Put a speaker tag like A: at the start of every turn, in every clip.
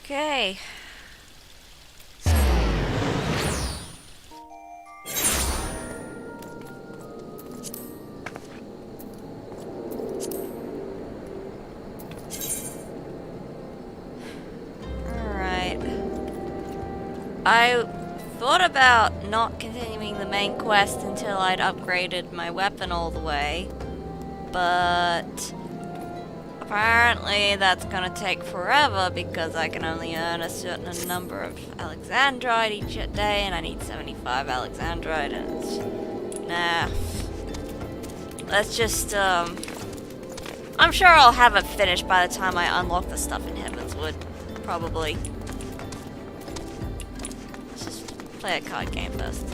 A: Okay. Alright. I thought about not continuing the main quest until I'd upgraded my weapon all the way, but apparently that's gonna take forever because I can only earn a certain number of Alexandrite each day, and I need 75 Alexandrite, and it's... Nah. Let's just, I'm sure I'll have it finished by the time I unlock the stuff in Heavenswood. Probably. Let's just play a card game first.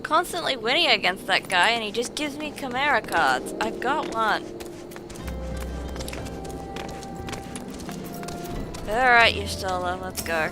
A: Constantly winning against that guy, and he just gives me Chimera cards. I've got one. Alright, you Stola, let's go.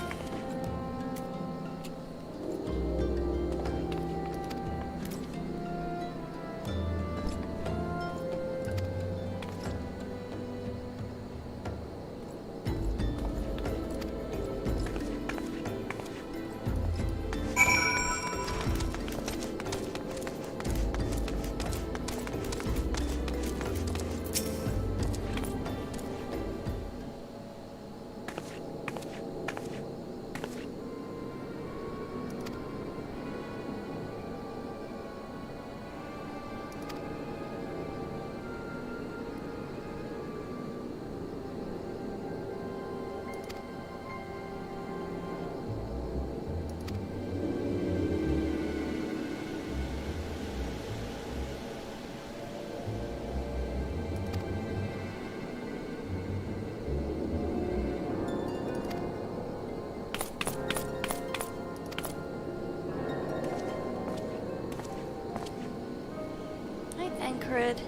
A: Crid.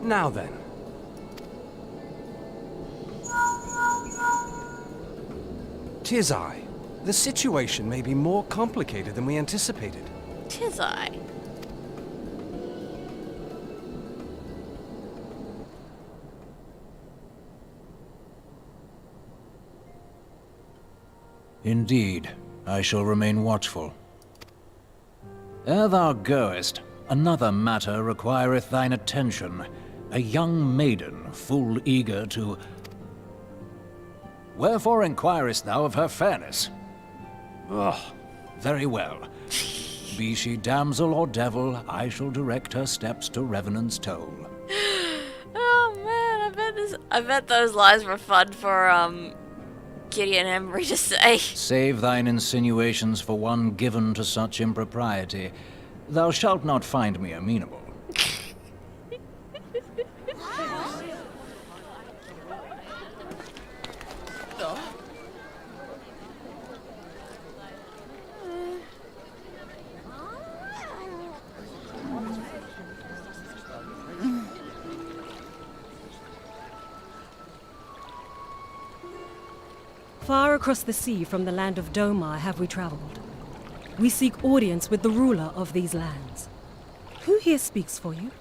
B: Now then. Tis I. The situation may be more complicated than we anticipated.
A: Tis I.
C: Indeed, I shall remain watchful. Ere thou goest, another matter requireth thine attention. A young maiden, full eager to... Wherefore inquirest thou of her fairness? Oh, very well. Be she damsel or devil, I shall direct her steps to Revenant's Toll.
A: Oh man, I bet those lies were fun for Gideon Embry to say.
C: Save thine insinuations for one given to such impropriety. Thou shalt not find me amenable.
D: Far across the sea from the land of Domar have we traveled. We seek audience with the ruler of these lands. Who here speaks for you?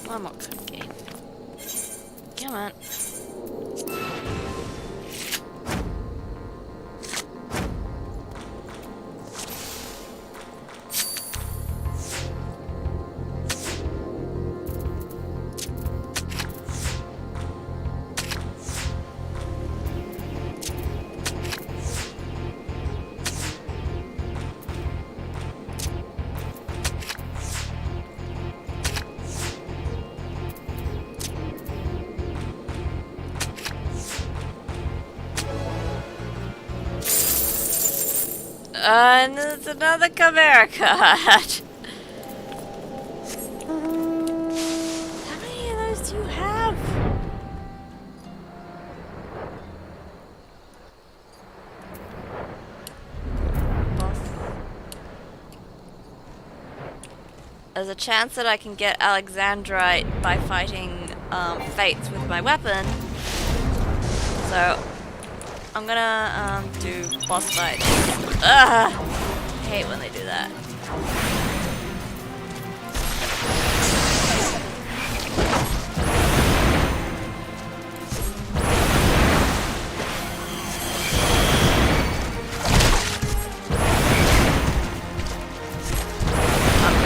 A: One more cookie. Come on. And there's another Chimera card. How many of those do you have? There's a chance that I can get Alexandrite by fighting Fates with my weapon. So I'm gonna do boss fight. Ugh! I hate when they do that.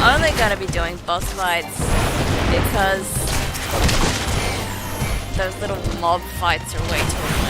A: I'm only gonna be doing boss fights because those little mob fights are way too annoying.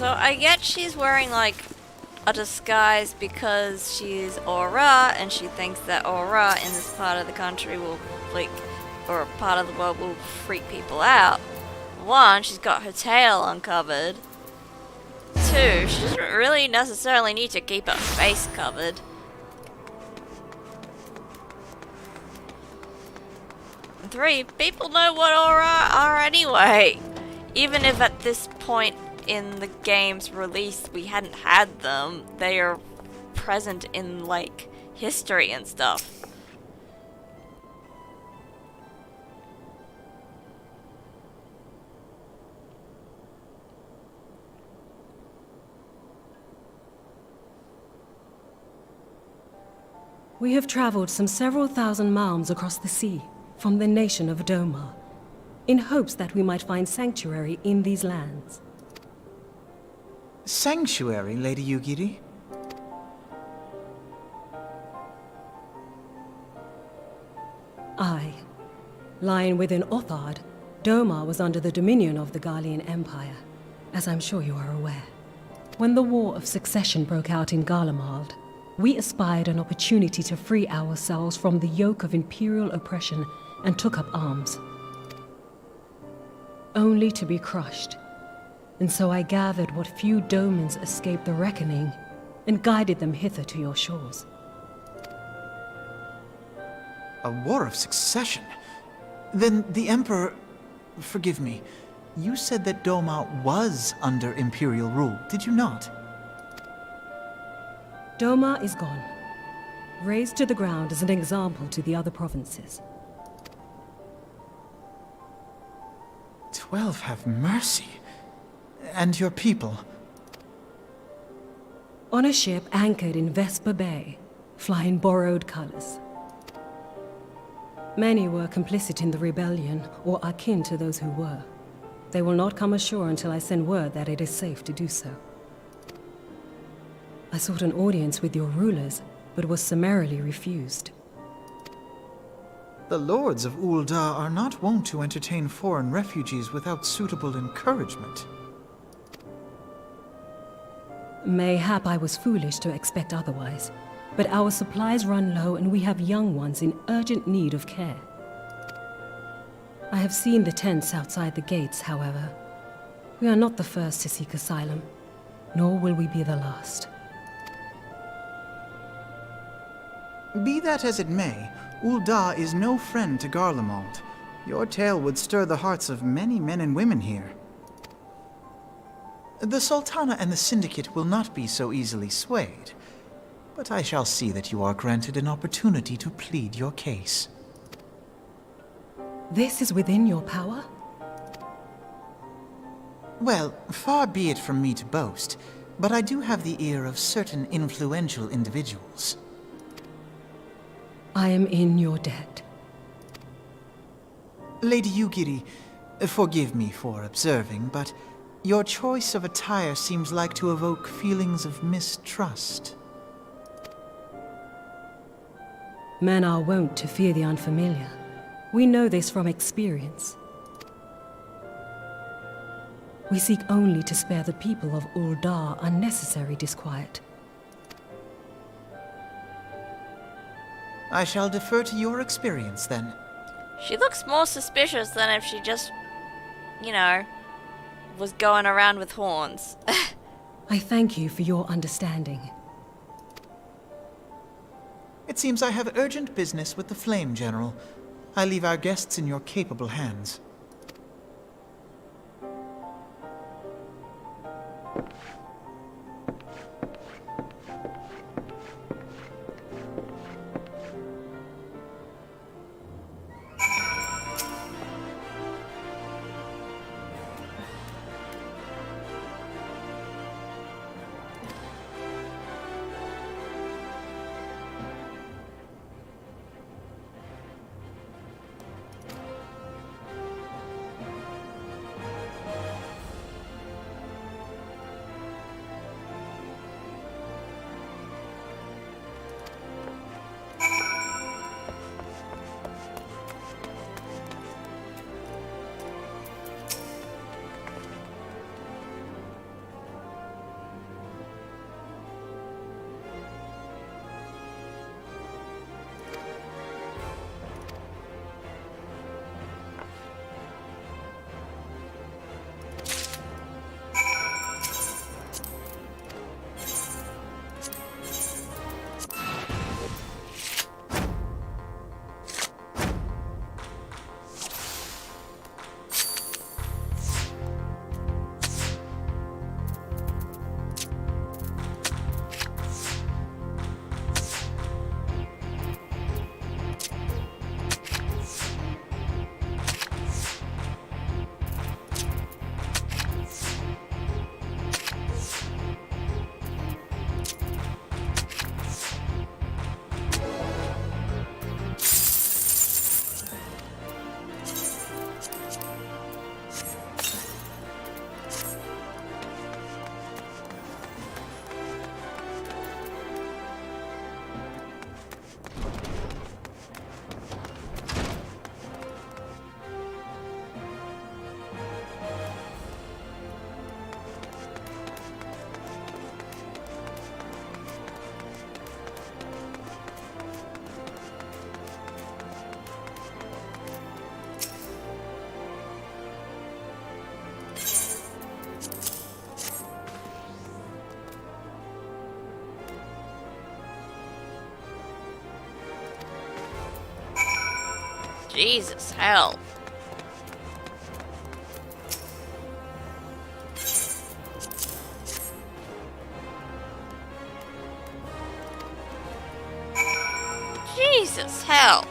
A: So I get she's wearing like a disguise because she's Aura and she thinks that Aura in this part of the country will or part of the world will freak people out. One, she's got her tail uncovered. Two, she doesn't really necessarily need to keep her face covered. And three, people know what Aura are anyway. Even if at this point in the game's release we hadn't had them, they are present in like history and stuff.
D: We have traveled some several thousand miles across the sea from the nation of Doma, in hopes that we might find sanctuary in these lands.
E: Sanctuary, Lady Yugiri?
D: Aye. Lying within Othard, Doma was under the dominion of the Garlean Empire, as I'm sure you are aware. When the War of Succession broke out in Garlemald, we espied an opportunity to free ourselves from the yoke of imperial oppression and took up arms. Only to be crushed. And so I gathered what few Domans escaped the reckoning and guided them hither to your shores.
E: A war of succession? Then the Emperor... Forgive me. You said that Doma was under Imperial rule, did you not?
D: Doma is gone. Razed to the ground as an example to the other provinces.
E: 12 have mercy. And your people?
D: On a ship anchored in Vesper Bay, flying borrowed colors. Many were complicit in the rebellion, or akin to those who were. They will not come ashore until I send word that it is safe to do so. I sought an audience with your rulers, but was summarily refused.
E: The lords of Ul'dah are not wont to entertain foreign refugees without suitable encouragement.
D: Mayhap I was foolish to expect otherwise, but our supplies run low and we have young ones in urgent need of care. I have seen the tents outside the gates, however. We are not the first to seek asylum, nor will we be the last.
E: Be that as it may, Ul'dah is no friend to Garlemald. Your tale would stir the hearts of many men and women here. The Sultana and the Syndicate will not be so easily swayed, but I shall see that you are granted an opportunity to plead your case.
D: This is within your power?
E: Well, far be it from me to boast, but I do have the ear of certain influential individuals.
D: I am in your debt.
E: Lady Yugiri, forgive me for observing, but your choice of attire seems like to evoke feelings of mistrust.
D: Men are wont to fear the unfamiliar. We know this from experience. We seek only to spare the people of Ul'dah unnecessary disquiet.
E: I shall defer to your experience, then.
A: She looks more suspicious than if she just, you know, was going around with horns.
D: I thank you for your understanding.
E: It seems I have urgent business with the Flame General. I leave our guests in your capable hands.
A: Jesus, hell. Jesus, hell.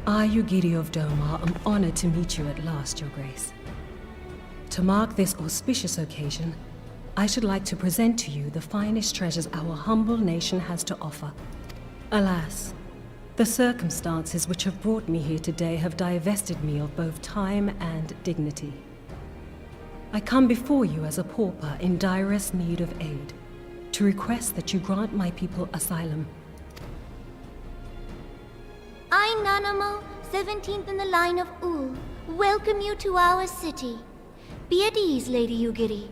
D: I, Ugiri of Domar, am honored to meet you at last, Your Grace. To mark this auspicious occasion, I should like to present to you the finest treasures our humble nation has to offer. Alas, the circumstances which have brought me here today have divested me of both time and dignity. I come before you as a pauper in direst need of aid, to request that you grant my people asylum.
F: I, Nanamo, 17th in the line of Ul, welcome you to our city. Be at ease, Lady Ugiri.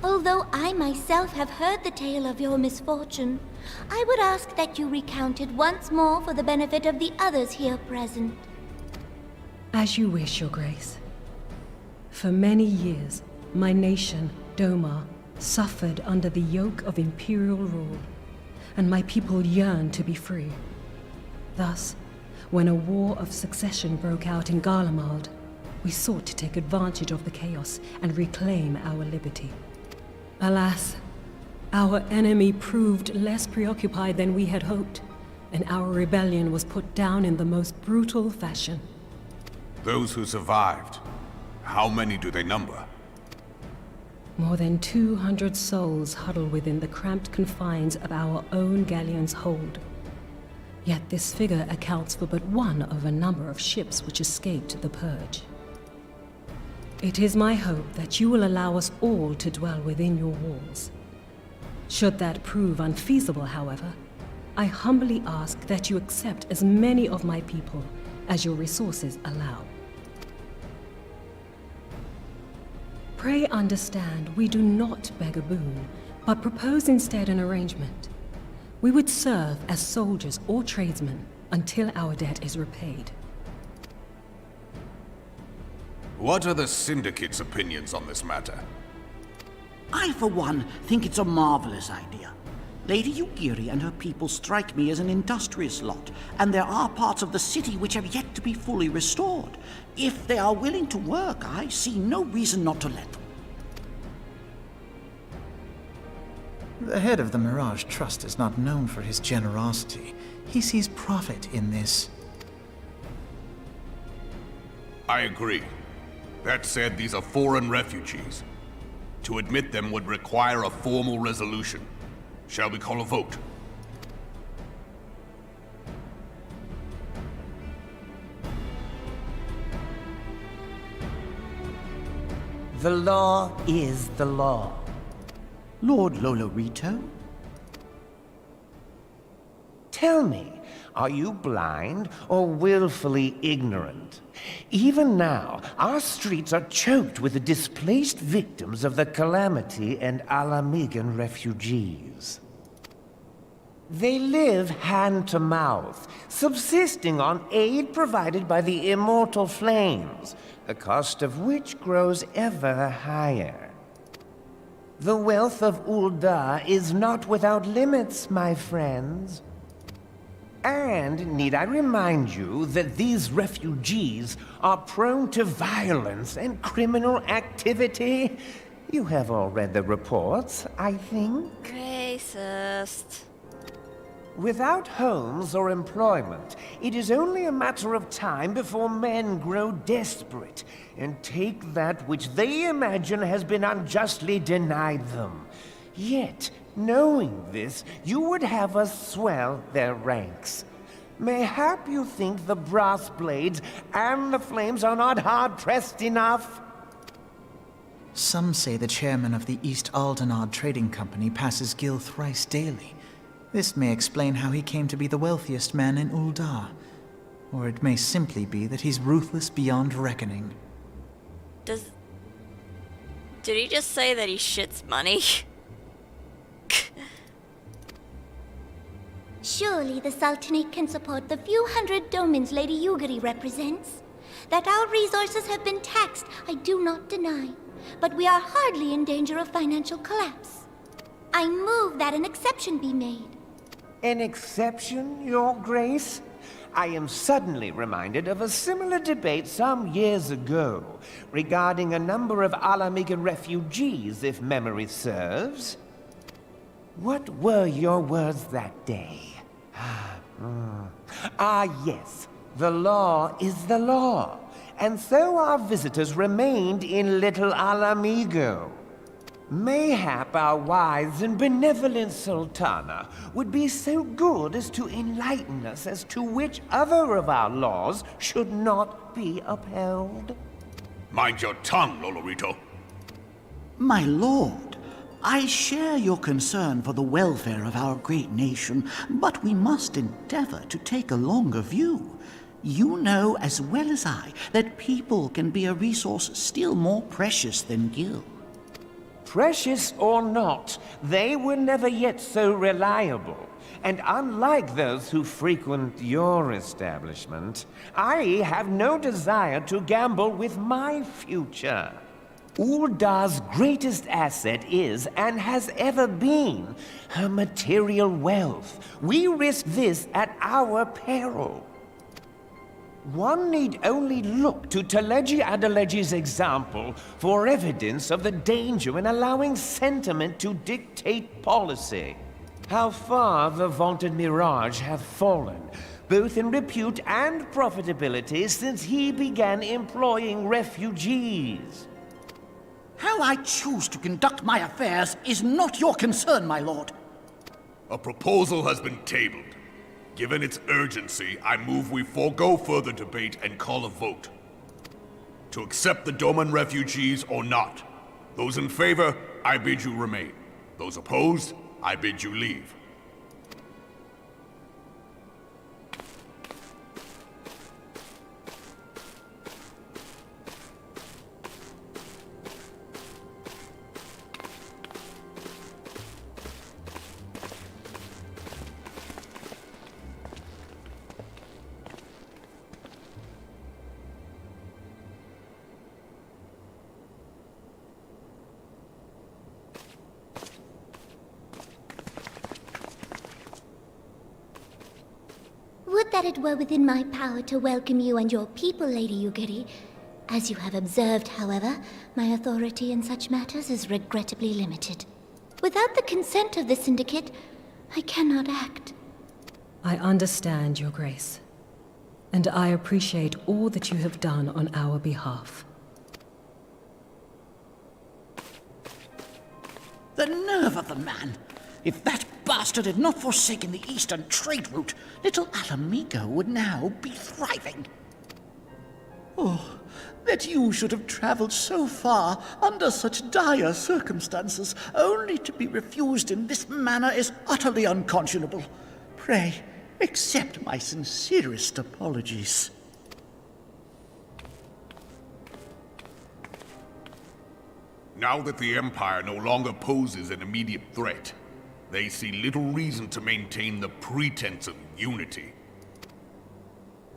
F: Although I myself have heard the tale of your misfortune, I would ask that you recount it once more for the benefit of the others here present.
D: As you wish, Your Grace. For many years, my nation, Domar, suffered under the yoke of imperial rule, and my people yearned to be free. Thus, when a war of succession broke out in Garlemald, we sought to take advantage of the chaos and reclaim our liberty. Alas, our enemy proved less preoccupied than we had hoped, and our rebellion was put down in the most brutal fashion.
G: Those who survived, how many do they number?
D: More than 200 souls huddle within the cramped confines of our own galleon's hold. Yet this figure accounts for but one of a number of ships which escaped the purge. It is my hope that you will allow us all to dwell within your walls. Should that prove unfeasible, however, I humbly ask that you accept as many of my people as your resources allow. Pray understand, we do not beg a boon, but propose instead an arrangement. We would serve as soldiers or tradesmen until our debt is repaid.
G: What are the Syndicate's opinions on this matter?
H: I, for one, think it's a marvelous idea. Lady Yugiri and her people strike me as an industrious lot, and there are parts of the city which have yet to be fully restored. If they are willing to work, I see no reason not to let them.
E: The head of the Mirage Trust is not known for his generosity. He sees profit in this.
G: I agree. That said, these are foreign refugees. To admit them would require a formal resolution. Shall we call a vote?
I: The law is the law.
H: Lord Lolorito?
I: Tell me, are you blind or willfully ignorant? Even now, our streets are choked with the displaced victims of the Calamity and Alamigan refugees. They live hand to mouth, subsisting on aid provided by the immortal flames, the cost of which grows ever higher. The wealth of Ul'dah is not without limits, my friends. And need I remind you that these refugees are prone to violence and criminal activity? You have all read the reports, I think.
A: Racist.
I: Without homes or employment, it is only a matter of time before men grow desperate and take that which they imagine has been unjustly denied them. Yet, knowing this, you would have us swell their ranks. Mayhap you think the brass blades and the flames are not hard-pressed enough?
E: Some say the chairman of the East Aldenard Trading Company passes Gil thrice daily. This may explain how he came to be the wealthiest man in Ul'dah. Or it may simply be that he's ruthless beyond reckoning.
A: Did he just say that he shits money?
F: Surely the Sultanate can support the few hundred domins Lady Yugiri represents. That our resources have been taxed, I do not deny. But we are hardly in danger of financial collapse. I move that an exception be made.
I: An exception, Your Grace? I am suddenly reminded of a similar debate some years ago regarding a number of Alamigan refugees, if memory serves. What were your words that day? Yes, the law is the law, and so our visitors remained in Little Alamigo. Mayhap our wise and benevolent Sultana would be so good as to enlighten us as to which other of our laws should not be upheld.
G: Mind your tongue, Lolorito.
H: My lord, I share your concern for the welfare of our great nation, but we must endeavor to take a longer view. You know as well as I that people can be a resource still more precious than Gil.
I: Precious or not, they were never yet so reliable. And unlike those who frequent your establishment, I have no desire to gamble with my future. Ul'dah's greatest asset is, and has ever been, her material wealth. We risk this at our peril. One need only look to Teleji Adeleji's example for evidence of the danger in allowing sentiment to dictate policy. How far the vaunted Mirage have fallen, both in repute and profitability, since he began employing refugees.
H: How I choose to conduct my affairs is not your concern, my lord.
G: A proposal has been tabled. Given its urgency, I move we forego further debate and call a vote. To accept the Doman refugees or not. Those in favor, I bid you remain. Those opposed, I bid you leave.
F: that it were within my power to welcome you and your people, Lady Yugiri. As you have observed, however, my authority in such matters is regrettably limited. Without the consent of the Syndicate, I cannot act.
D: I understand, Your Grace. And I appreciate all that you have done on our behalf.
H: The nerve of the man! If that bastard had not forsaken the eastern trade route, little Alamigo would now be thriving. Oh, that you should have traveled so far under such dire circumstances, only to be refused in this manner is utterly unconscionable. Pray, accept my sincerest apologies.
G: Now that the Empire no longer poses an immediate threat, they see little reason to maintain the pretense of unity.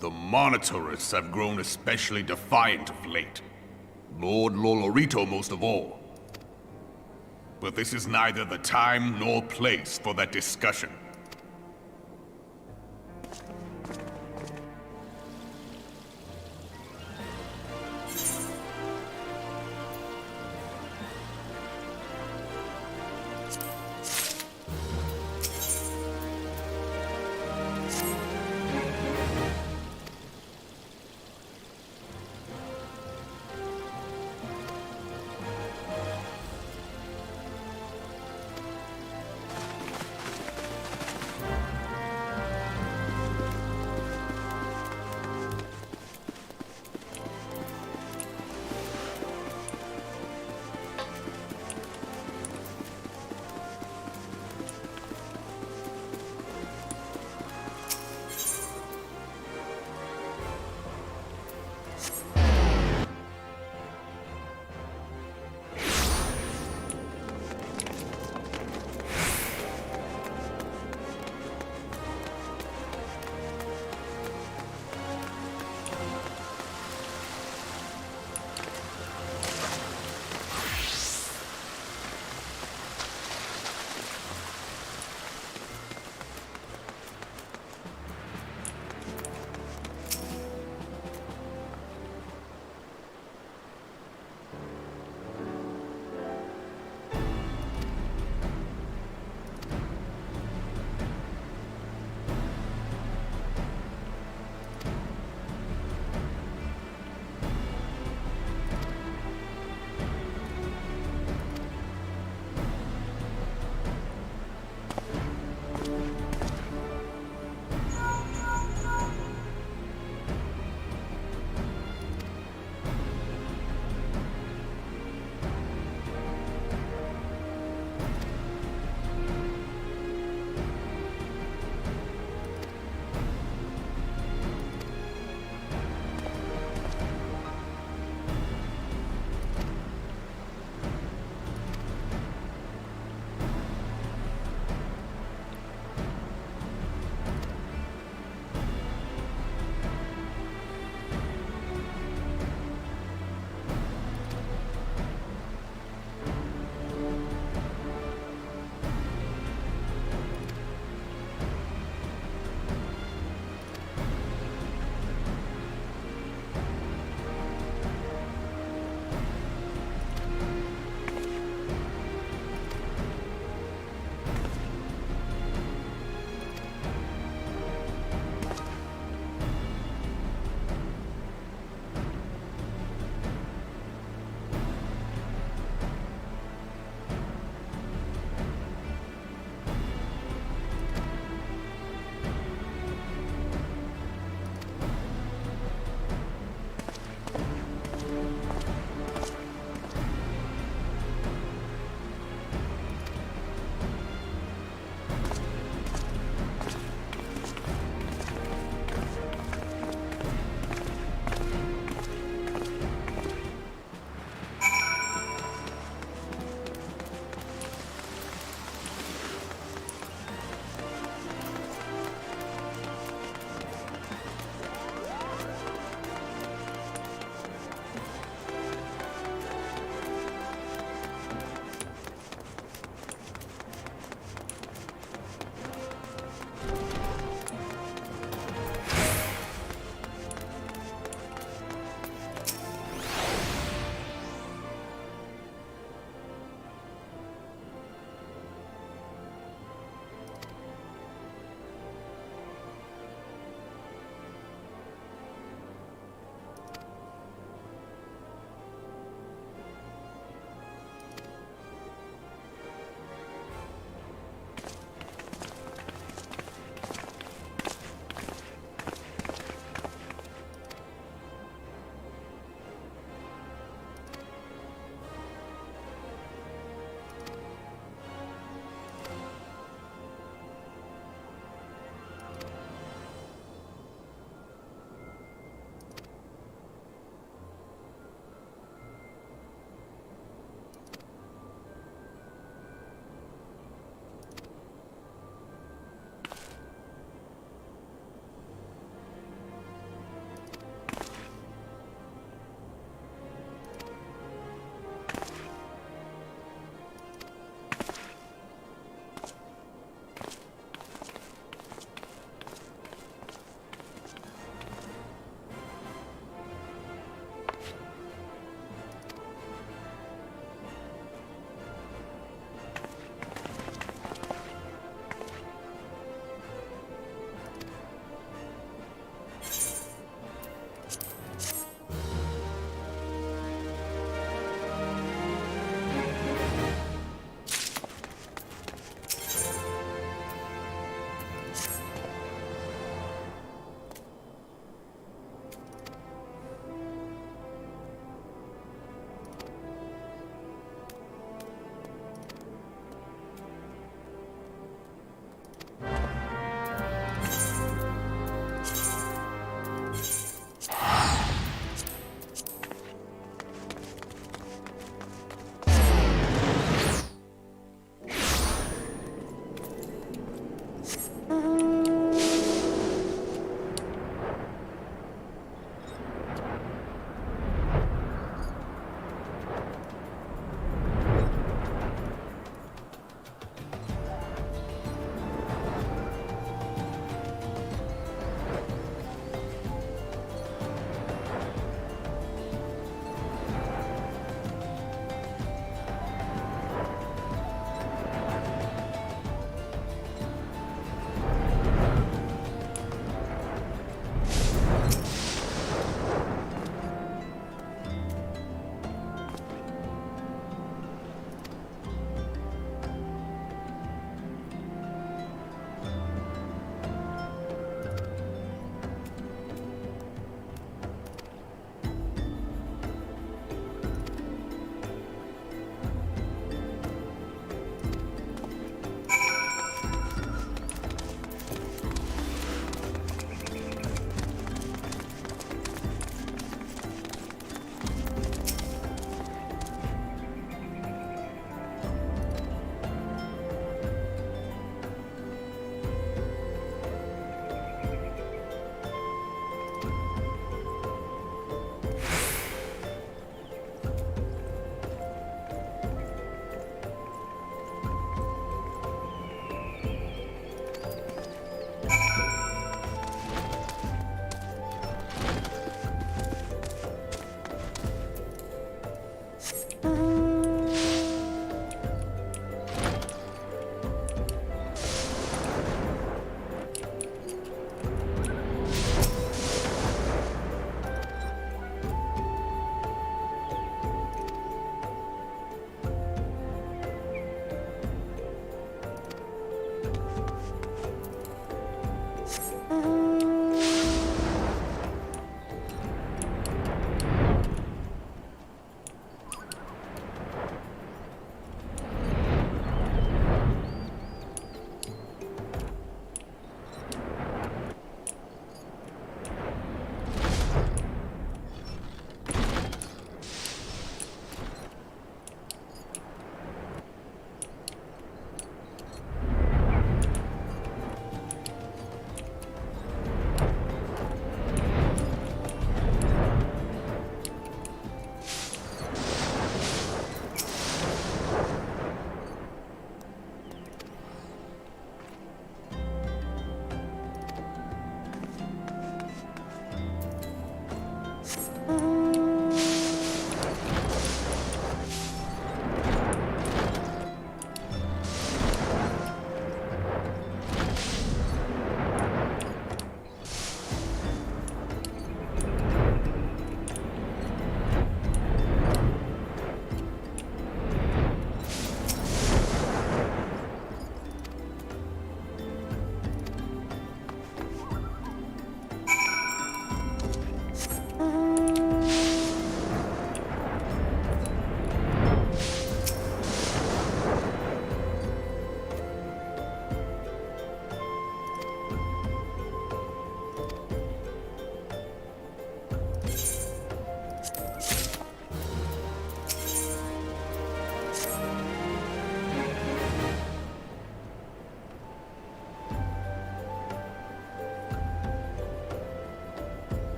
G: The Monitorists have grown especially defiant of late. Lord Lolorito most of all. But this is neither the time nor place for that discussion.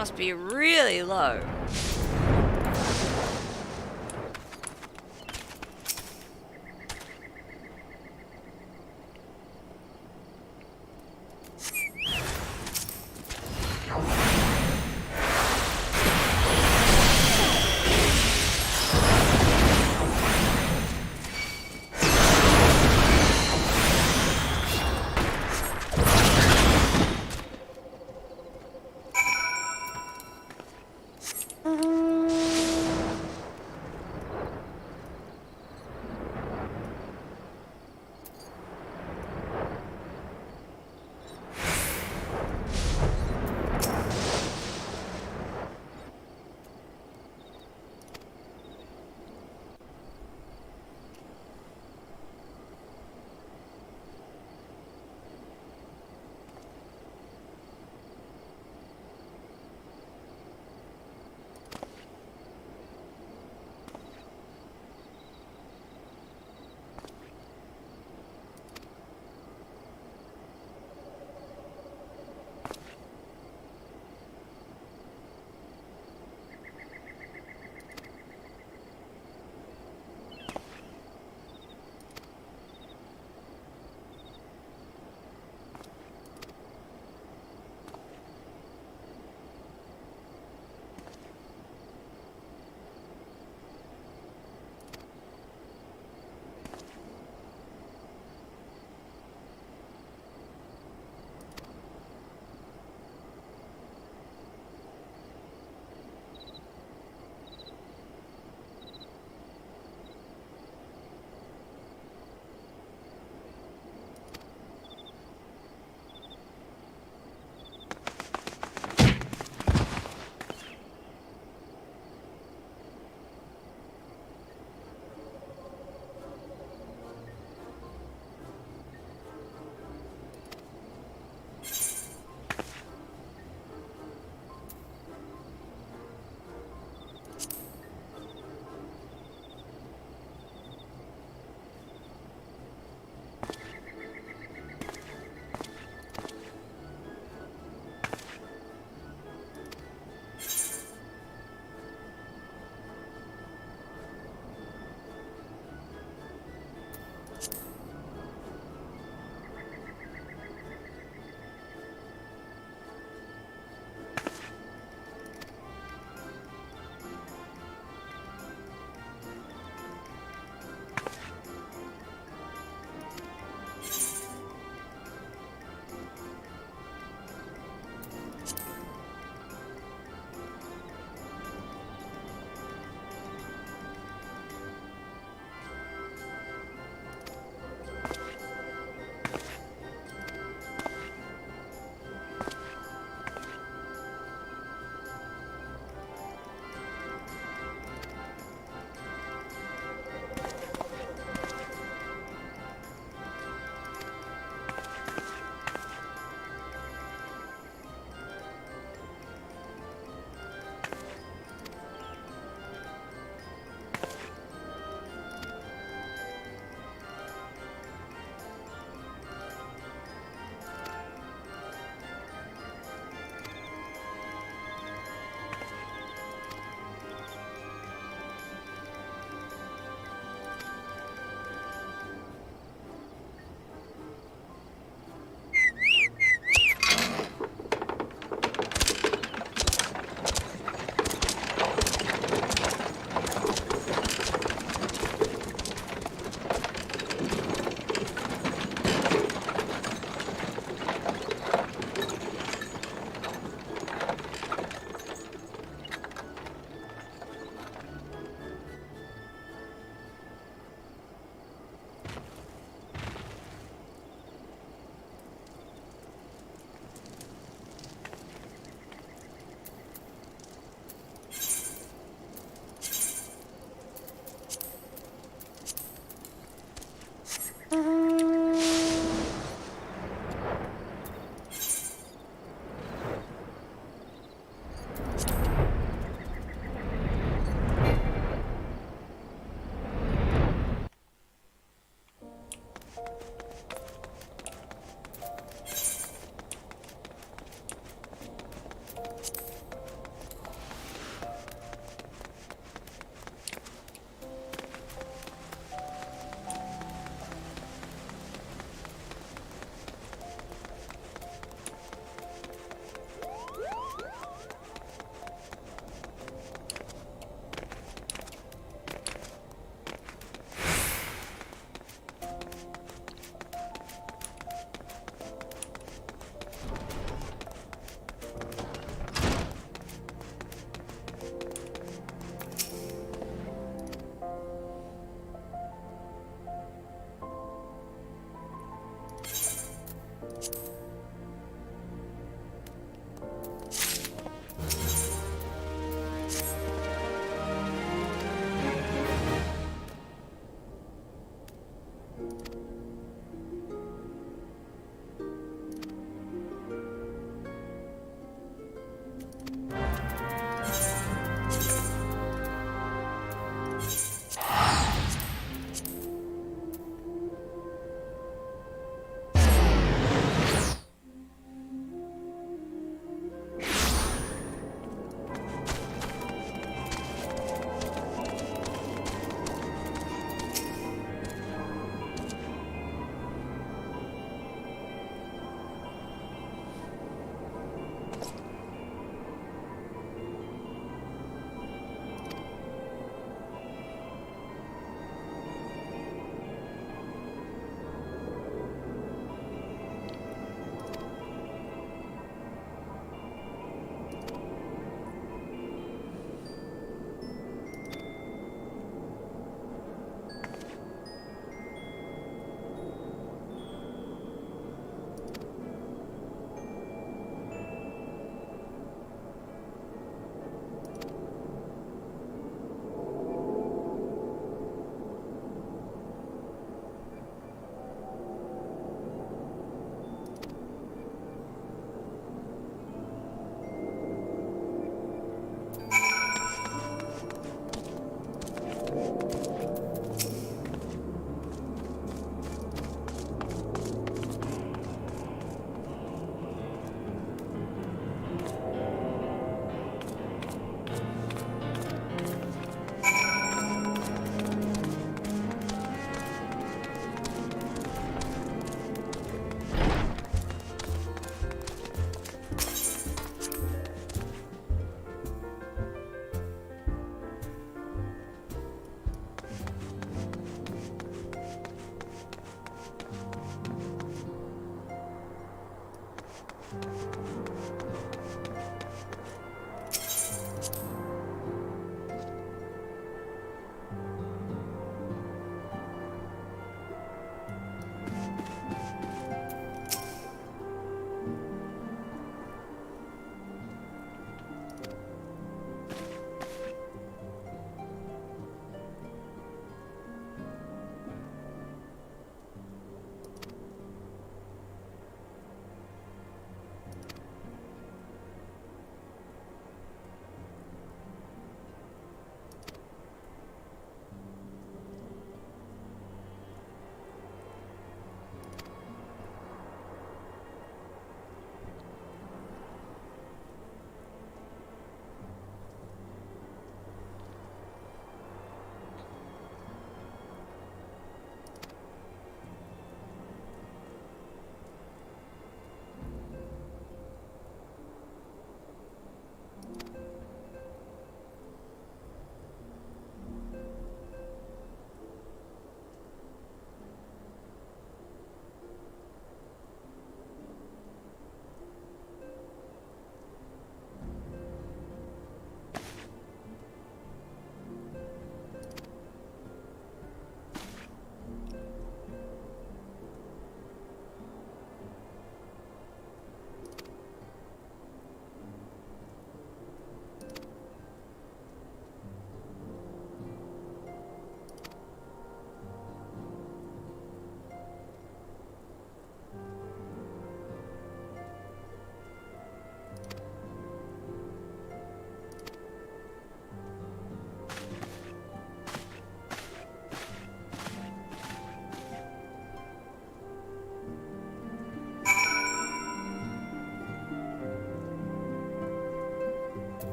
A: must be really low.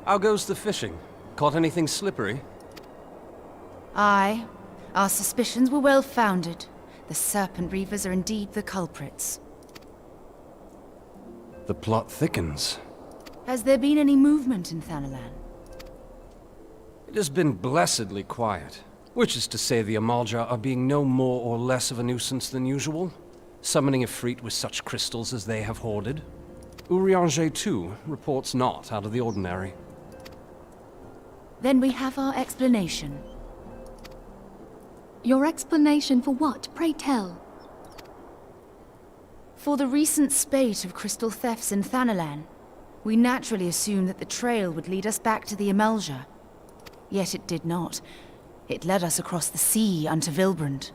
B: How goes the fishing? Caught anything slippery?
J: Aye. Our suspicions were well founded. The Serpent Reavers are indeed the culprits.
B: The plot thickens.
J: Has there been any movement in Thanalan?
B: It has been blessedly quiet. Which is to say the Amalja are being no more or less of a nuisance than usual, summoning Ifrit with such crystals as they have hoarded. Urianger, too, reports not out of the ordinary.
J: Then we have our explanation.
K: Your explanation for what, pray tell?
J: For the recent spate of crystal thefts in Thanalan, we naturally assumed that the trail would lead us back to the Amalja. Yet it did not. It led us across the sea unto Vilbrand.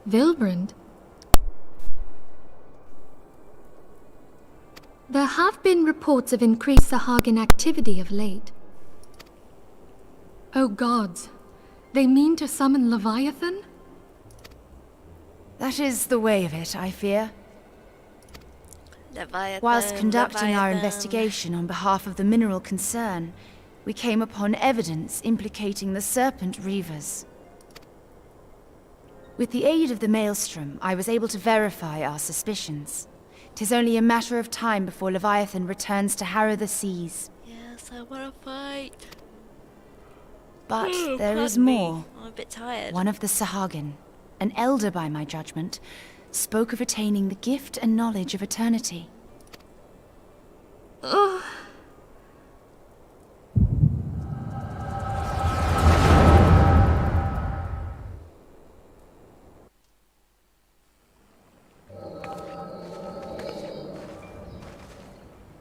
K: Vilbrand? There have been reports of increased Sahagin activity of late. Oh gods, they mean to summon Leviathan?
J: That is the way of it, I fear.
A: Leviathan,
J: Whilst conducting our
A: Leviathan.
J: investigation on behalf of the mineral concern, we came upon evidence implicating the Serpent Reavers. With the aid of the Maelstrom, I was able to verify our suspicions. 'Tis only a matter of time before Leviathan returns to harrow the seas.
A: Yes, I wanna fight.
J: But
A: Oh,
J: there is
A: pardon me.
J: more.
A: I'm a bit tired.
J: One of the Sahagin, an elder by my judgment, spoke of attaining the gift and knowledge of eternity.
K: Ugh.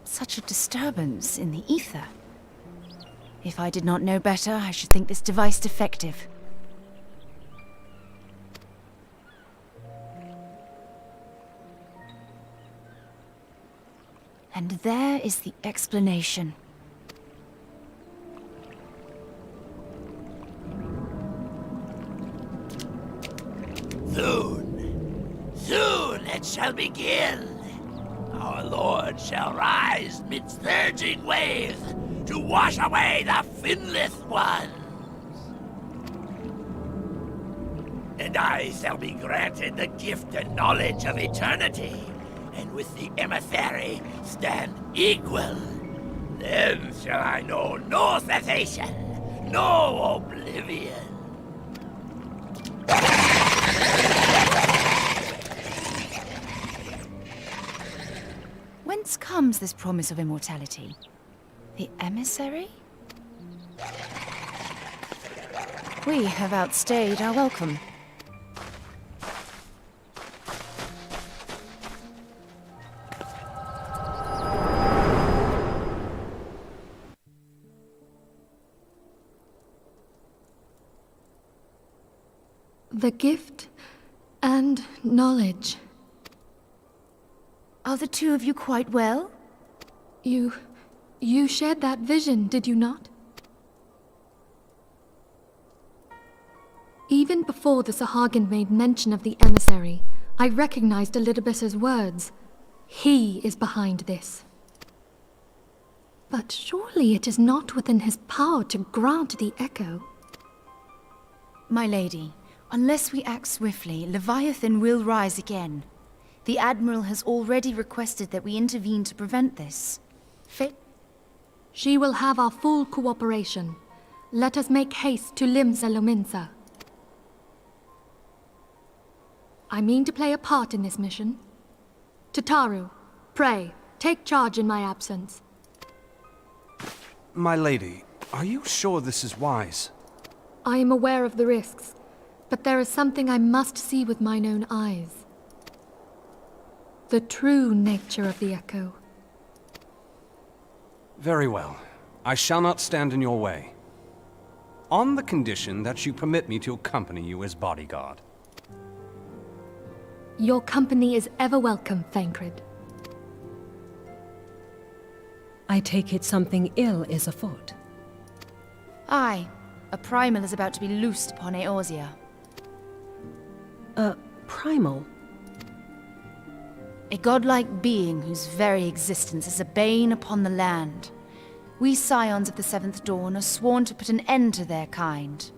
J: Such a disturbance in the ether. If I did not know better, I should think this device defective. And there is the explanation.
L: Soon it shall begin. Our Lord shall rise midst surging waves to wash away the finless ones. And I shall be granted the gift and knowledge of eternity, and with the emissary stand equal. Then shall I know no cessation, no oblivion.
J: Whence comes this promise of immortality? The emissary? We have outstayed our welcome.
K: The gift and knowledge.
J: Are the two of you quite well?
K: You shared that vision, did you not? Even before the Sahagin made mention of the emissary, I recognized Elidibus's words. He is behind this. But surely it is not within his power to grant the echo.
J: My lady, unless we act swiftly, Leviathan will rise again. The Admiral has already requested that we intervene to prevent this.
K: She will have our full cooperation. Let us make haste to Limsa Lominsa. I mean to play a part in this mission. Tataru, pray, take charge in my absence.
B: My lady, are you sure this is wise?
K: I am aware of the risks, but there is something I must see with mine own eyes. The true nature of the echo.
B: Very well. I shall not stand in your way. On the condition that you permit me to accompany you as bodyguard.
K: Your company is ever welcome, Thancred.
D: I take it something ill is afoot.
J: Aye, a primal is about to be loosed upon Eorzea.
D: A primal?
J: A godlike being whose very existence is a bane upon the land. We scions of the Seventh Dawn are sworn to put an end to their kind.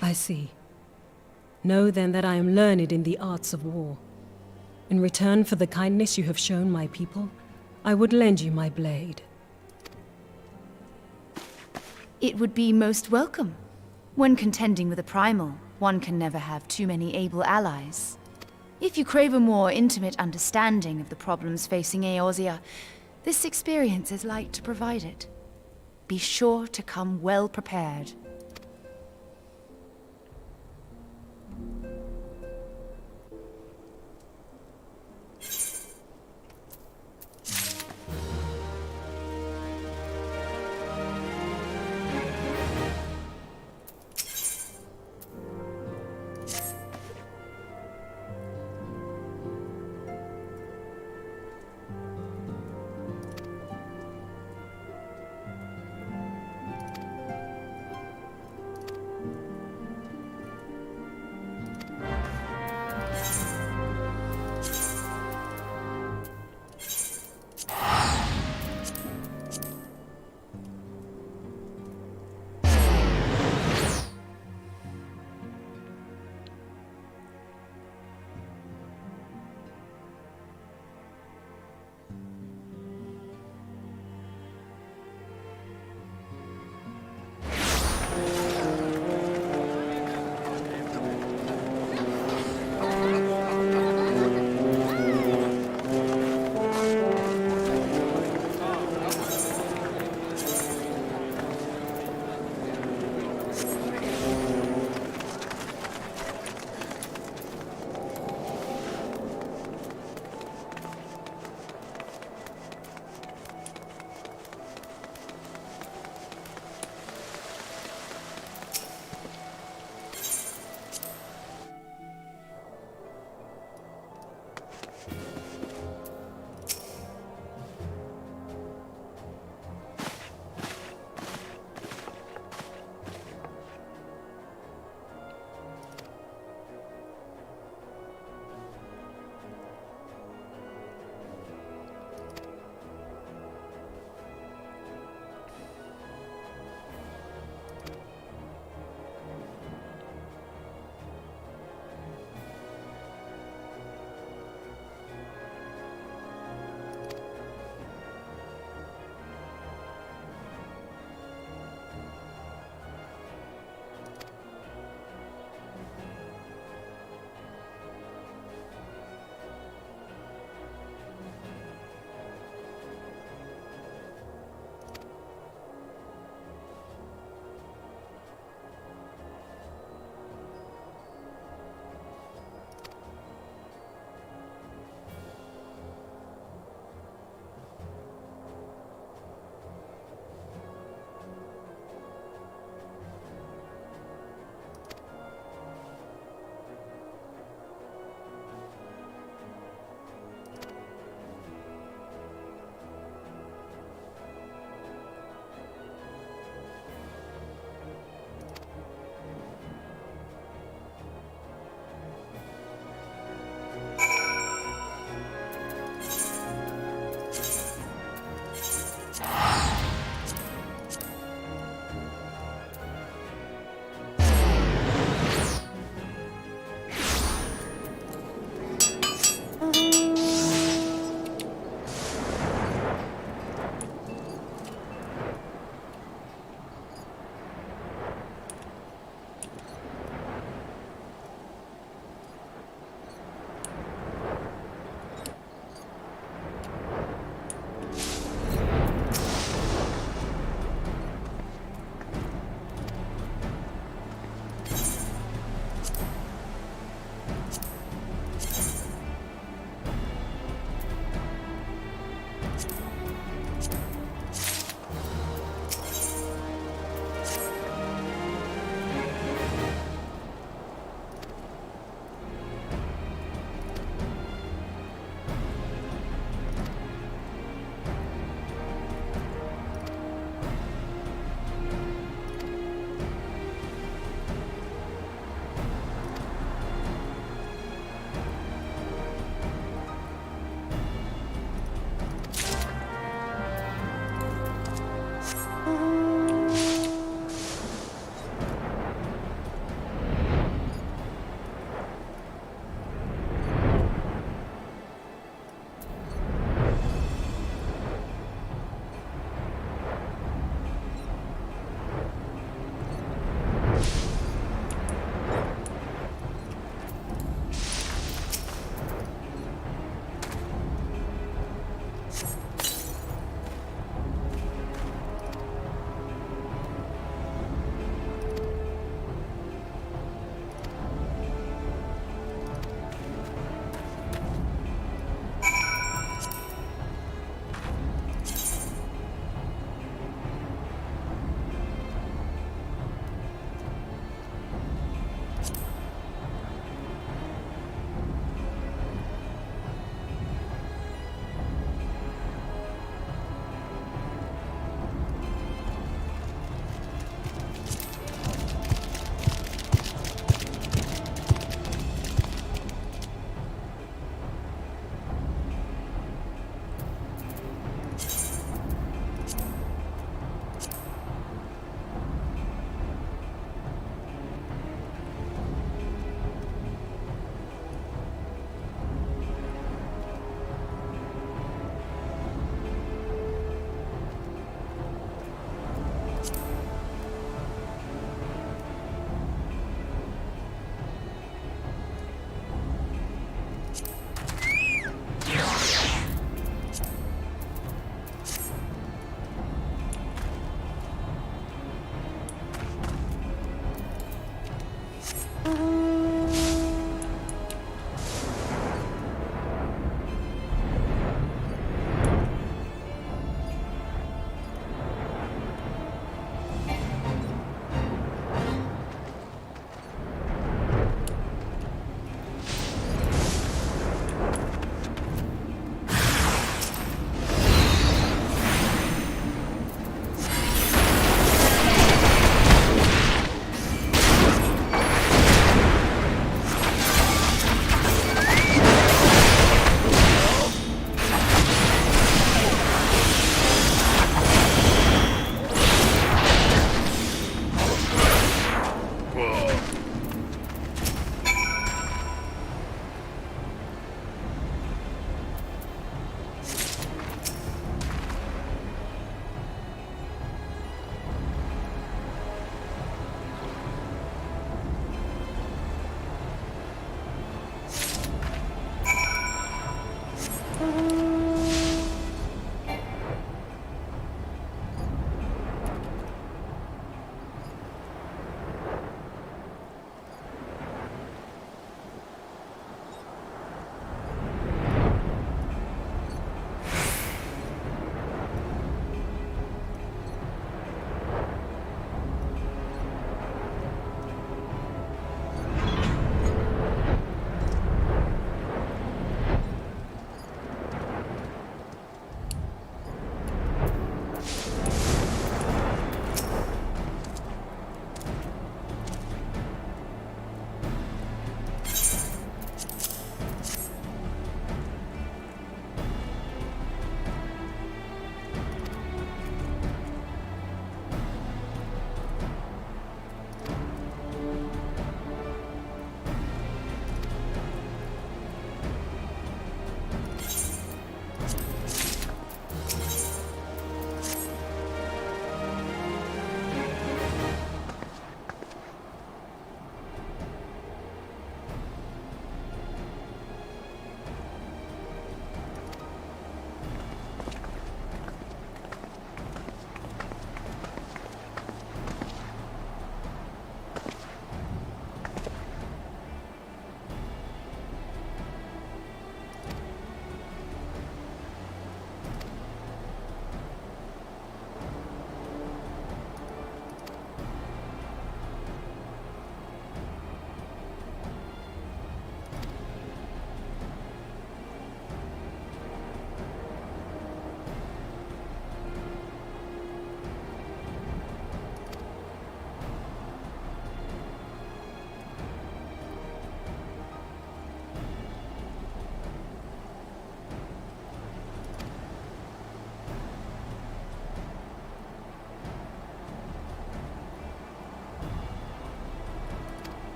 D: I see. Know then that I am learned in the arts of war. In return for the kindness you have shown my people, I would lend you my blade.
J: It would be most welcome. When contending with a primal, one can never have too many able allies. If you crave a more intimate understanding of the problems facing Eorzea, this experience is like to provide it. Be sure to come well prepared.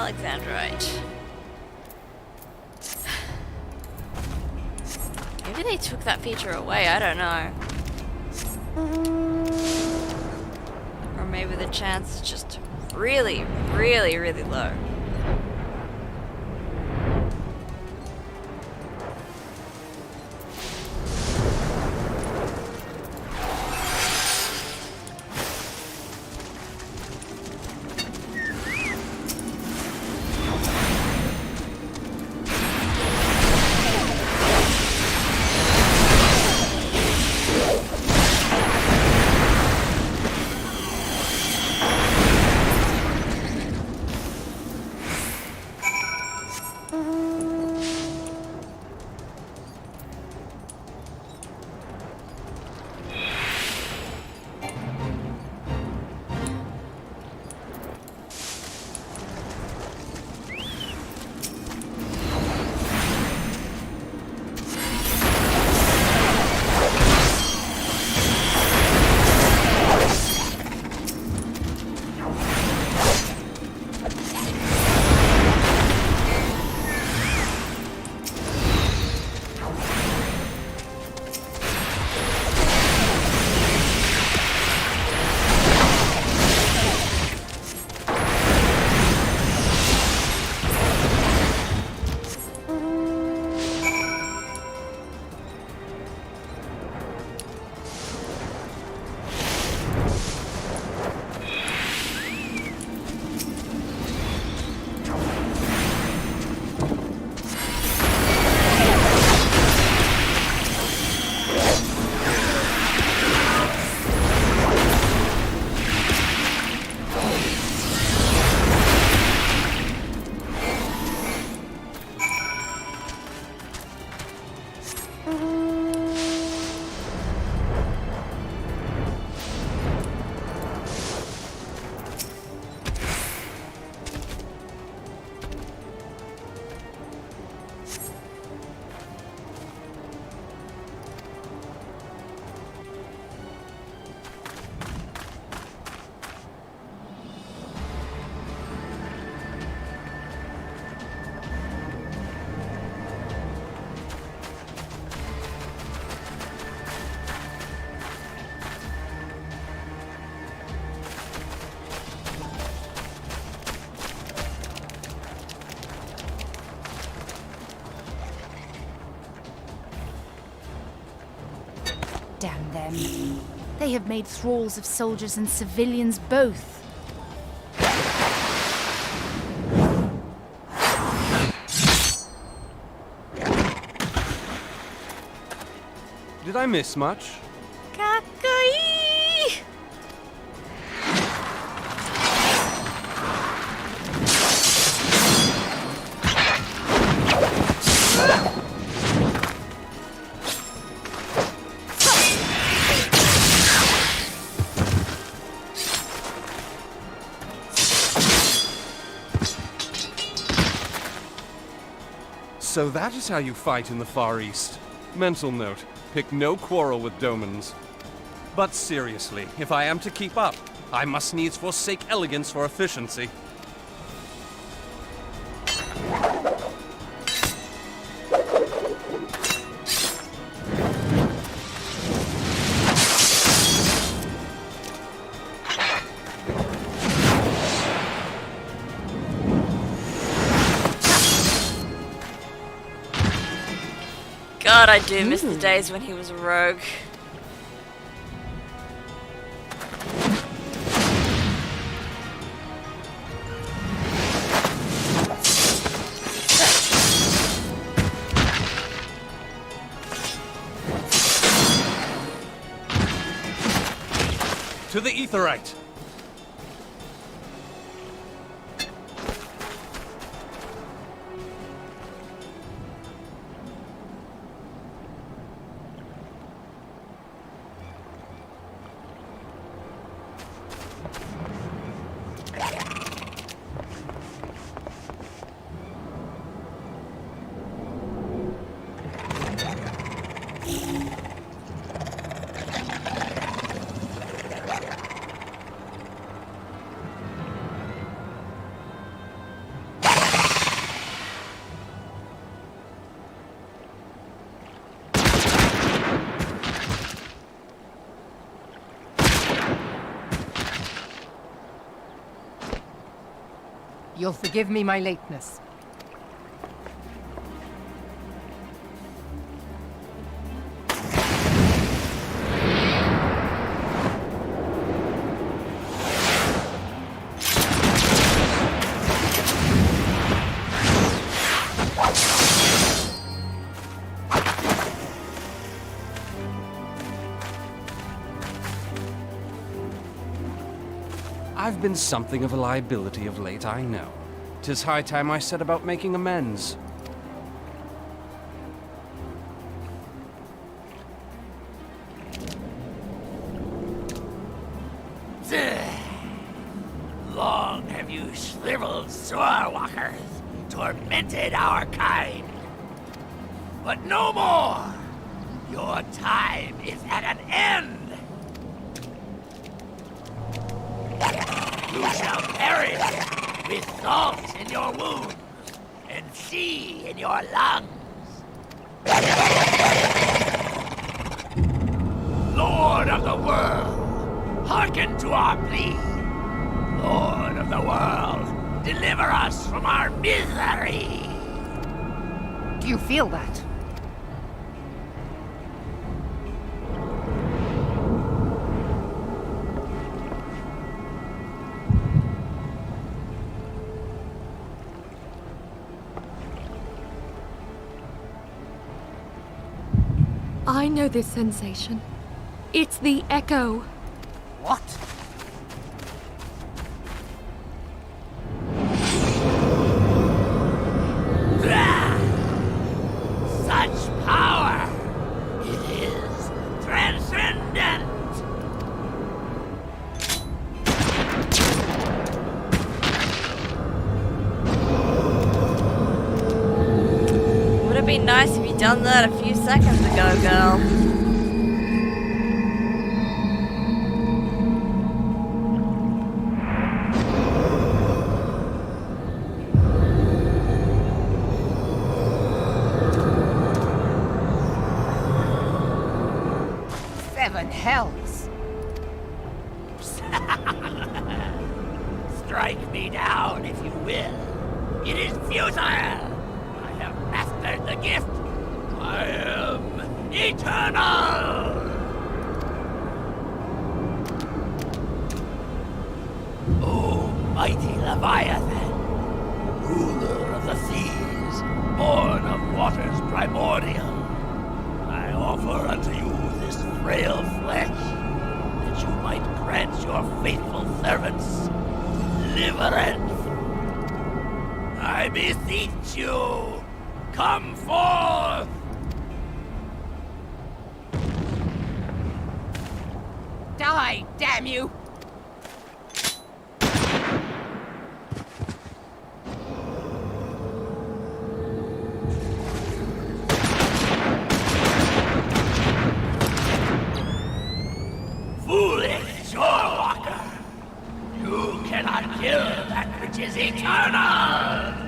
A: Alexandrite. Maybe they took that feature away, I don't know. Or maybe the chance is just really, really, really low.
J: Damn them. They have made thralls of soldiers and civilians both.
B: Did I miss much?
A: Kakai!
B: So that is how you fight in the Far East. Mental note, pick no quarrel with Domans. But seriously, if I am to keep up, I must needs forsake elegance for efficiency.
A: God, I do miss the days when he was a rogue.
B: To the Aetheryte!
M: You'll forgive me my lateness.
B: I've been something of a liability of late, I know. 'Tis high time I set about making amends.
L: Long have you shriveled swordwalkers tormented our kind. But no more! Your time is at an end! You shall perish with salt in your wounds and sea in your lungs. Lord of the world, hearken to our plea. Lord of the world, deliver us from our misery.
M: Do you feel that?
K: I know this sensation. It's the echo.
M: What?
L: Such power! It is transcendent!
A: Would have been nice if you'd done that a few seconds ago, girl.
M: Seven hells!
L: Strike me down if you will. It is futile! I have mastered the gift. I am eternal! O mighty Leviathan, ruler of the seas, born of waters primordial, I offer unto you this frail flesh, that you might grant your faithful servants deliverance. I beseech you, come forth!
M: Die, damn you!
L: Foolish shorewalker! You cannot kill that which is eternal!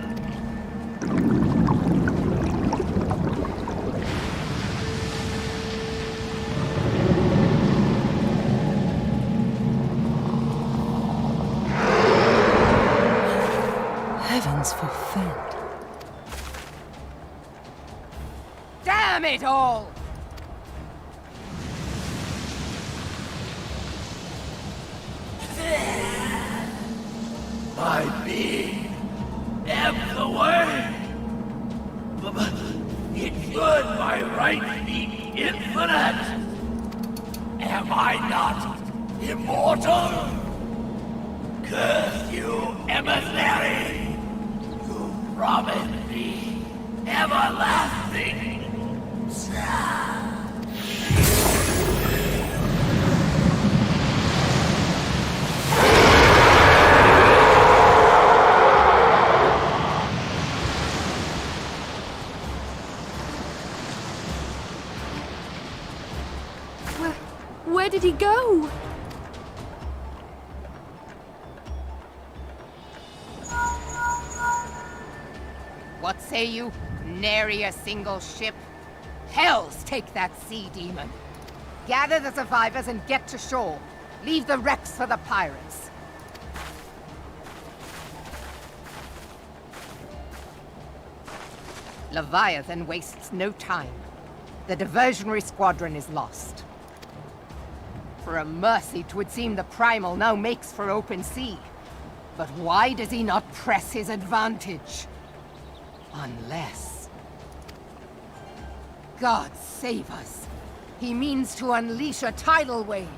D: Heavens forfend.
M: Damn it all!
L: My being ebbs away. But it should by right be infinite. Am I not immortal? Curse you, emissary! You promised me everlasting.
K: Where did he go?
M: What say you? Nary a single ship? Hells take that sea demon. Gather the survivors and get to shore. Leave the wrecks for the pirates. Leviathan wastes no time. The diversionary squadron is lost. For a mercy, 'twould seem the Primal now makes for open sea. But why does he not press his advantage? Unless... God save us. He means to unleash a tidal wave.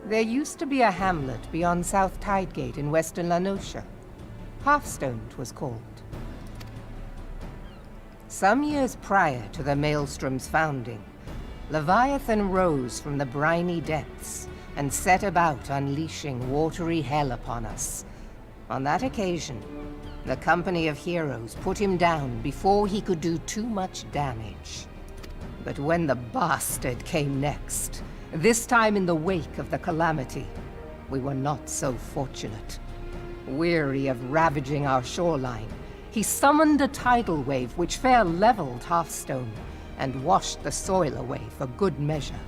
M: There used to be a hamlet beyond South Tidegate in western La Noscia. Hearthstone, 'twas called. Some years prior to the Maelstrom's founding, Leviathan rose from the briny depths and set about unleashing watery hell upon us. On that occasion, the Company of Heroes put him down before he could do too much damage. But when the bastard came next, this time in the wake of the calamity, we were not so fortunate. Weary of ravaging our shoreline, he summoned a tidal wave which fair leveled Hearthstone and washed the soil away for good measure.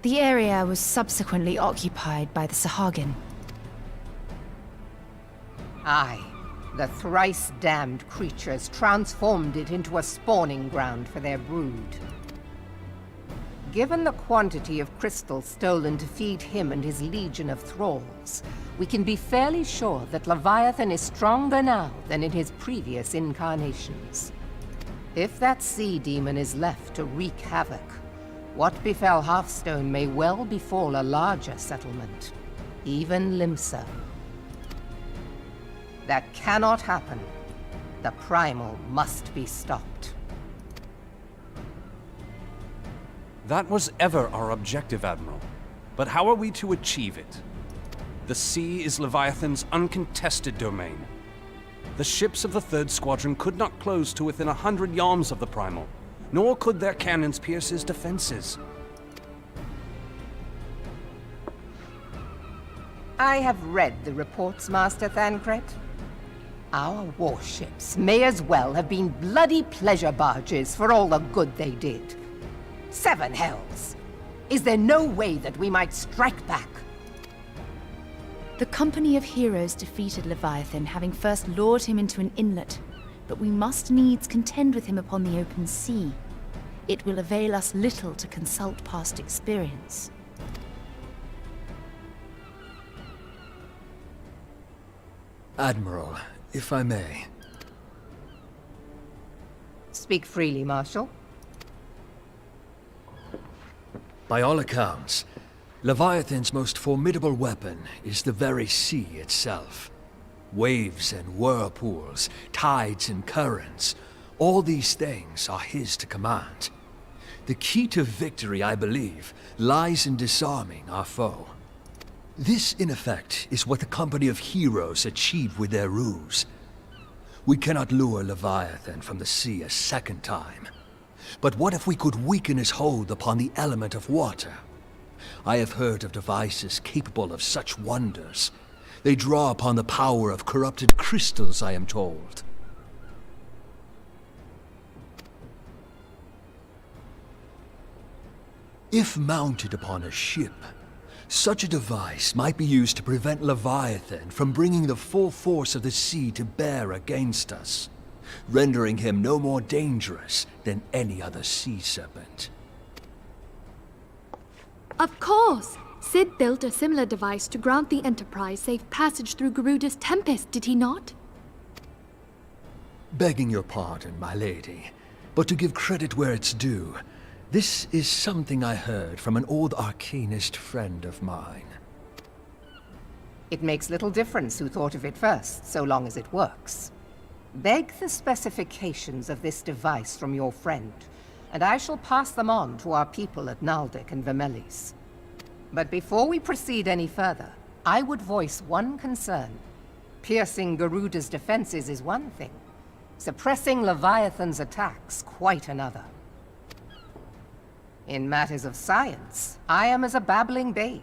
J: The area was subsequently occupied by the Sahagin.
M: Aye, the thrice-damned creatures transformed it into a spawning ground for their brood. Given the quantity of crystals stolen to feed him and his legion of thralls, we can be fairly sure that Leviathan is stronger now than in his previous incarnations. If that sea demon is left to wreak havoc, what befell Hearthstone may well befall a larger settlement, even Limsa. That cannot happen. The Primal must be stopped.
B: That was ever our objective, Admiral. But how are we to achieve it? The sea is Leviathan's uncontested domain. The ships of the Third Squadron could not close to within 100 yards of the Primal, nor could their cannons pierce his defenses.
M: I have read the reports, Master Thancred. Our warships may as well have been bloody pleasure barges for all the good they did. 7 hells! Is there no way that we might strike back?
J: The Company of Heroes defeated Leviathan, having first lured him into an inlet, but we must needs contend with him upon the open sea. It will avail us little to consult past experience.
N: Admiral, if I may.
M: Speak freely, Marshal.
N: By all accounts, Leviathan's most formidable weapon is the very sea itself. Waves and whirlpools, tides and currents, all these things are his to command. The key to victory, I believe, lies in disarming our foe. This, in effect, is what the Company of Heroes achieved with their ruse. We cannot lure Leviathan from the sea a second time. But what if we could weaken his hold upon the element of water? I have heard of devices capable of such wonders. They draw upon the power of corrupted crystals, I am told. If mounted upon a ship, such a device might be used to prevent Leviathan from bringing the full force of the sea to bear against us, rendering him no more dangerous than any other sea serpent.
K: Of course! Sid built a similar device to grant the Enterprise safe passage through Garuda's tempest, did he not?
N: Begging your pardon, my lady, but to give credit where it's due, this is something I heard from an old arcanist friend of mine.
M: It makes little difference who thought of it first, so long as it works. Beg the specifications of this device from your friend, and I shall pass them on to our people at Naldic and Vermelis. But before we proceed any further, I would voice one concern. Piercing Garuda's defenses is one thing. Suppressing Leviathan's attacks, quite another. In matters of science, I am as a babbling babe,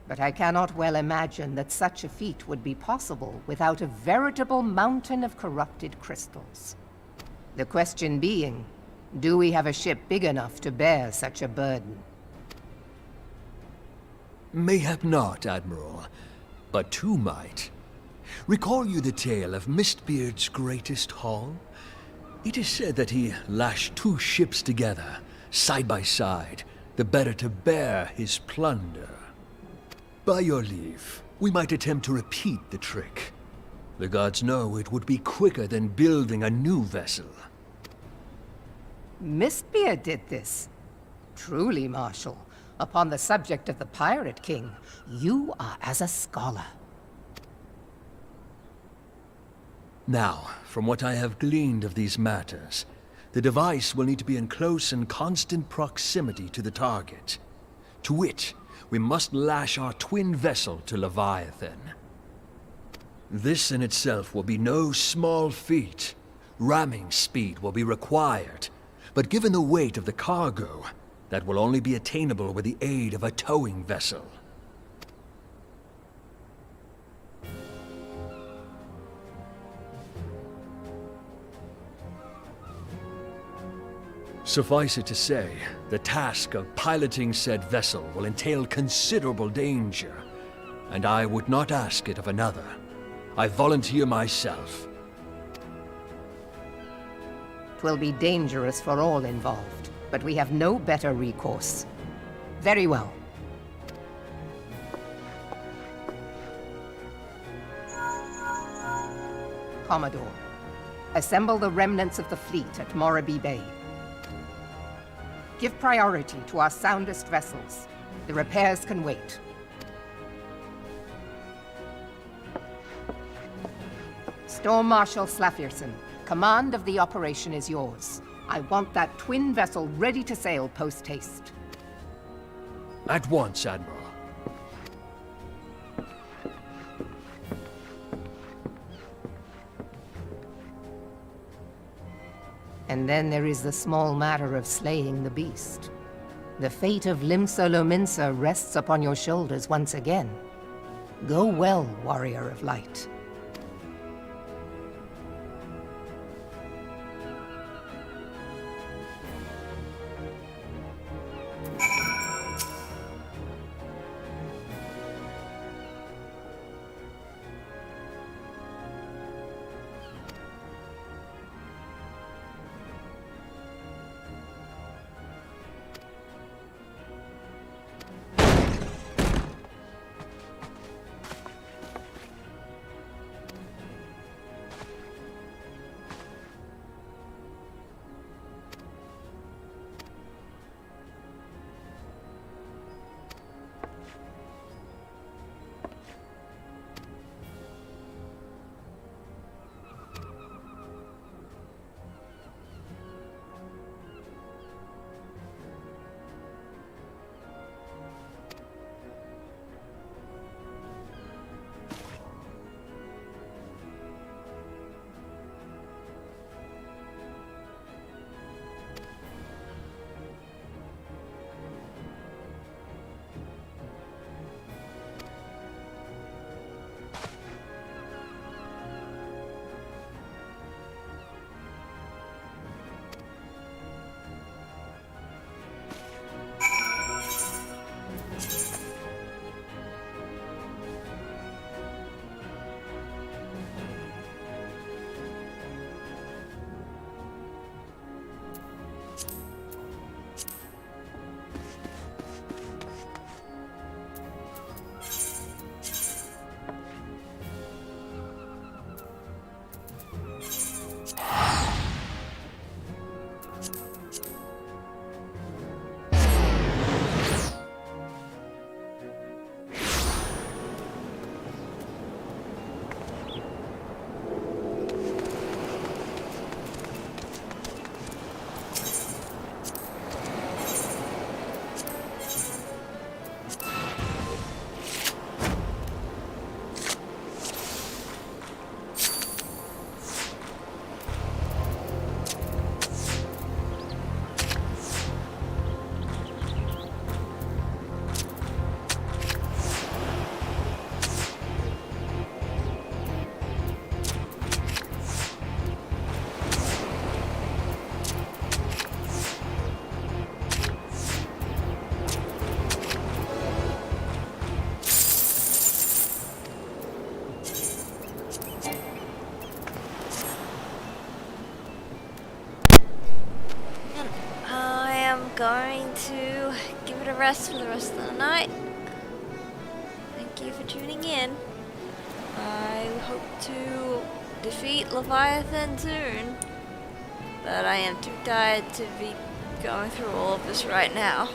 M: but I cannot well imagine that such a feat would be possible without a veritable mountain of corrupted crystals. The question being, do we have a ship big enough to bear such a burden?
N: Mayhap not, Admiral, but two might. Recall you the tale of Mistbeard's greatest haul? It is said that he lashed two ships together, side by side, the better to bear his plunder. By your leave, we might attempt to repeat the trick. The gods know it would be quicker than building a new vessel.
M: Mistbeard did this. Truly, Marshal, upon the subject of the Pirate King, you are as a scholar.
N: Now, from what I have gleaned of these matters, the device will need to be in close and constant proximity to the target. To wit, we must lash our twin vessel to Leviathan. This in itself will be no small feat. Ramming speed will be required, but given the weight of the cargo, that will only be attainable with the aid of a towing vessel. Suffice it to say, the task of piloting said vessel will entail considerable danger, and I would not ask it of another. I volunteer myself.
M: 'Twill be dangerous for all involved, but we have no better recourse. Very well. Commodore, assemble the remnants of the fleet at Morabee Bay. Give priority to our soundest vessels. The repairs can wait. Storm Marshal Slafierson, command of the operation is yours. I want that twin vessel ready to sail post-haste.
N: At once, Admiral.
M: And then there is the small matter of slaying the beast. The fate of Limsa Lominsa rests upon your shoulders once again. Go well, Warrior of Light.
A: going to give it a rest for the rest of the night. Thank you for tuning in. I hope to defeat Leviathan soon, but I am too tired to be going through all of this right now.